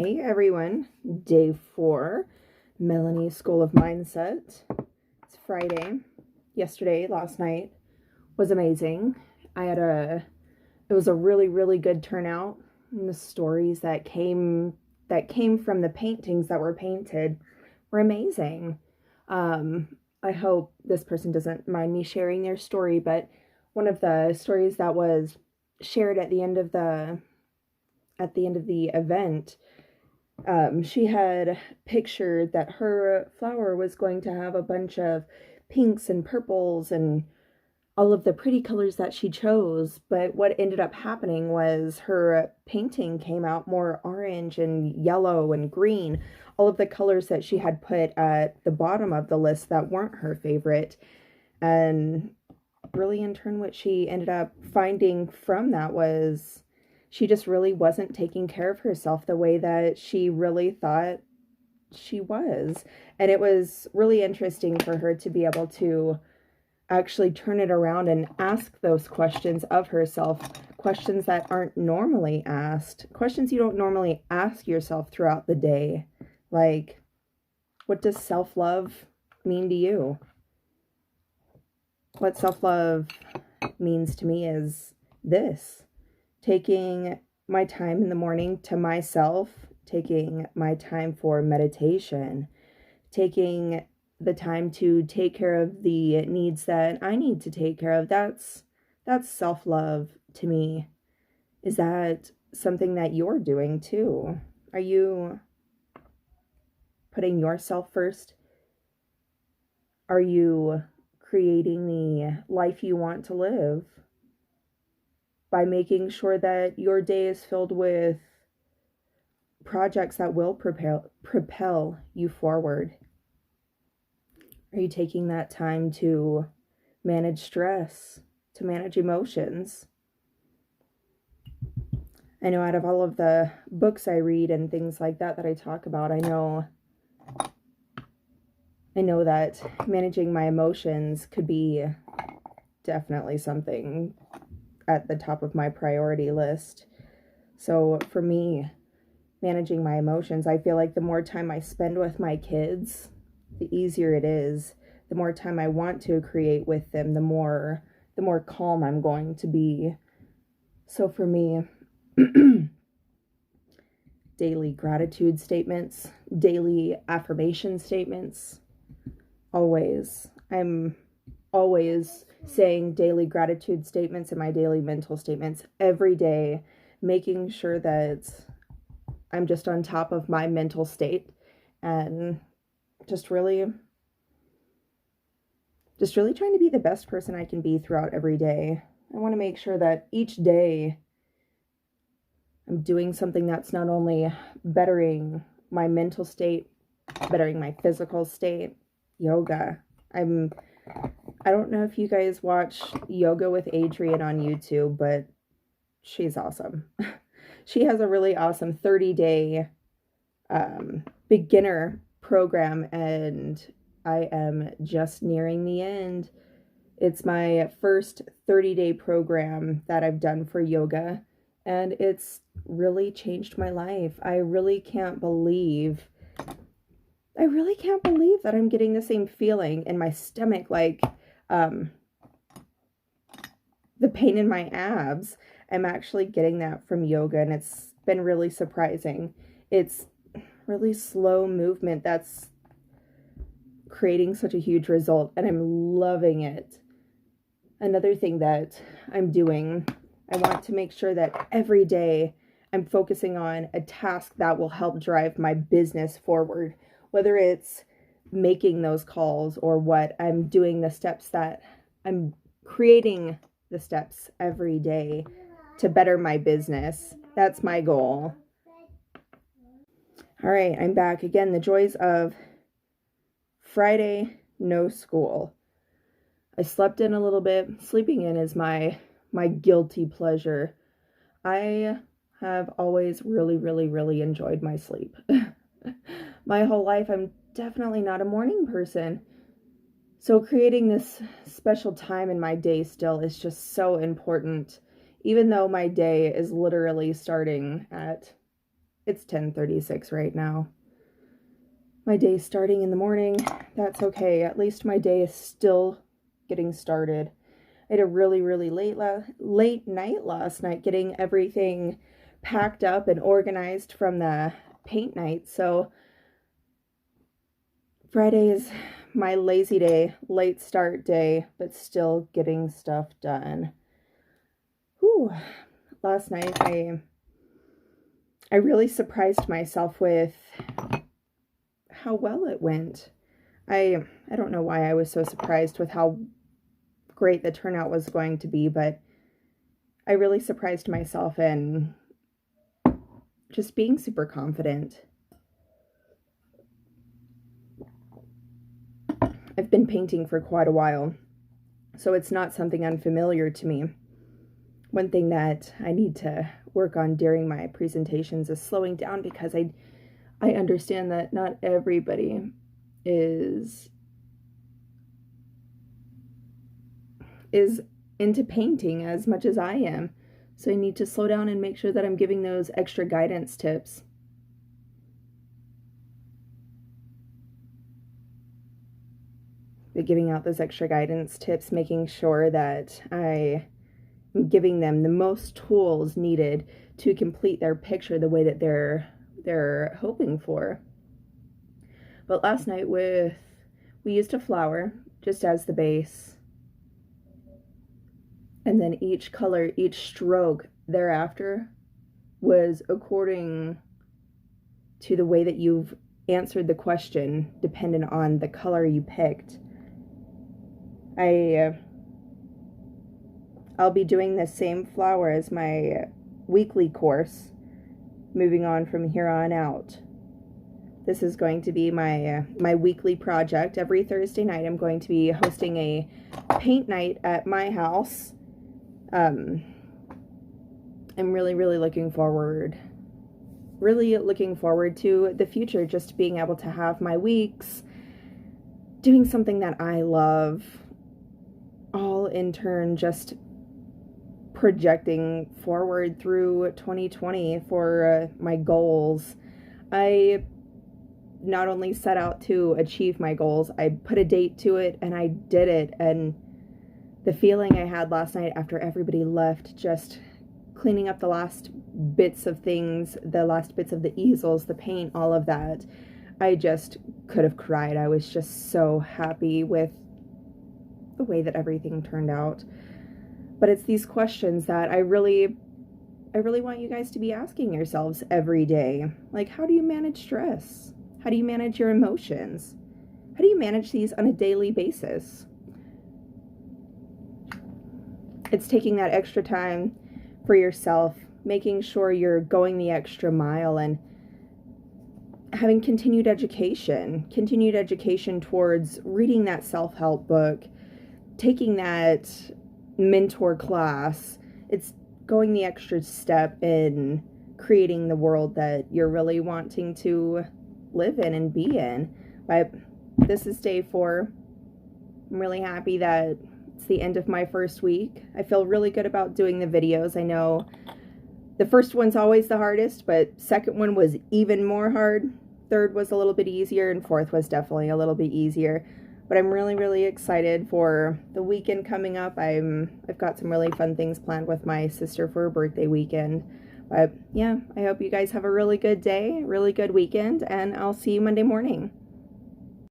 Hey everyone, day 4, Melanie School of Mindset. It's Friday. Last night was amazing. It was a really, really good turnout. And the stories that came from the paintings that were painted were amazing. I hope this person doesn't mind me sharing their story, but one of the stories that was shared at the end of the event, she had pictured that her flower was going to have a bunch of pinks and purples and all of the pretty colors that she chose. But what ended up happening was her painting came out more orange and yellow and green, all of the colors that she had put at the bottom of the list that weren't her favorite. And really, in turn, what she ended up finding from that was she just really wasn't taking care of herself the way that she really thought she was. And it was really interesting for her to be able to actually turn it around and ask those questions of herself, questions that aren't normally asked, questions you don't normally ask yourself throughout the day. Like, what does self-love mean to you? What self-love means to me is this: taking my time in the morning to myself, taking my time for meditation, taking the time to take care of the needs that I need to take care of. That's self-love to me. Is that something that you're doing too? Are you putting yourself first? Are you creating the life you want to live by making sure that your day is filled with projects that will propel you forward? Are you taking that time to manage stress, to manage emotions? I know out of all of the books I read and things like that I talk about, I know that managing my emotions could be definitely something at the top of my priority list. So for me, managing my emotions, I feel like the more time I spend with my kids, the easier it is. The more time I want to create with them, the more calm I'm going to be. So for me, daily gratitude statements, daily affirmation statements, always. I'm always saying daily gratitude statements and my daily mental statements every day, making sure that I'm just on top of my mental state and just really trying to be the best person I can be throughout every day. I want to make sure that each day I'm doing something that's not only bettering my mental state, bettering my physical state. Yoga. I don't know if you guys watch Yoga with Adriene on YouTube, but she's awesome. She has a really awesome 30-day beginner program, and I am just nearing the end. It's my first 30-day program that I've done for yoga, and it's really changed my life. I really can't believe that I'm getting the same feeling in my stomach, like the pain in my abs. I'm actually getting that from yoga, and it's been really surprising. It's really slow movement that's creating such a huge result, and I'm loving it. Another thing that I'm doing, I want to make sure that every day I'm focusing on a task that will help drive my business forward, whether it's making those calls or what. I'm doing the steps that I'm creating the steps every day to better my business. That's my goal. All right, I'm back again. The joys of Friday, no school. I slept in a little bit. Sleeping in is my guilty pleasure. I have always really enjoyed my sleep. My whole life, I'm definitely not a morning person. So creating this special time in my day still is just so important. Even though my day is literally starting at It's 10:36 right now. My day's starting in the morning. That's okay. At least my day is still getting started. I had a really, really late night last night getting everything packed up and organized from the paint night. So Friday is my lazy day, late start day, but still getting stuff done. Whew. Last night I really surprised myself with how well it went. I don't know why I was so surprised with how great the turnout was going to be, but I really surprised myself in just being super confident. I've been painting for quite a while, so it's not something unfamiliar to me. One thing that I need to work on during my presentations is slowing down, because I understand that not everybody is into painting as much as I am. So I need to slow down and make sure that I'm giving those extra guidance tips. But giving out those extra guidance tips, making sure that I am giving them the most tools needed to complete their picture the way that they're hoping for. But last night we used a flower just as the base. And then each color, each stroke thereafter was according to the way that you've answered the question, dependent on the color you picked. I'll be doing the same flower as my weekly course, moving on from here on out. This is going to be my weekly project. Every Thursday night I'm going to be hosting a paint night at my house. I'm really looking forward to the future, just being able to have my weeks doing something that I love, all in turn just projecting forward through 2020 for my goals. I not only set out to achieve my goals, I put a date to it and I did it. And the feeling I had last night after everybody left, just cleaning up the last bits of things, the last bits of the easels, the paint, all of that, I just could have cried. I was just so happy with the way that everything turned out. But it's these questions that I really want you guys to be asking yourselves every day. Like, how do you manage stress? How do you manage your emotions? How do you manage these on a daily basis? It's taking that extra time for yourself, making sure you're going the extra mile, and having continued education towards reading that self-help book, taking that mentor class. It's going the extra step in creating the world that you're really wanting to live in and be in. But this is day 4. I'm really happy that it's the end of my first week. I feel really good about doing the videos. I know the first one's always the hardest, but second one was even more hard. Third was a little bit easier, and fourth was definitely a little bit easier. But I'm really excited for the weekend coming up. I've got some really fun things planned with my sister for her birthday weekend. But yeah, I hope you guys have a really good day, really good weekend, and I'll see you Monday morning.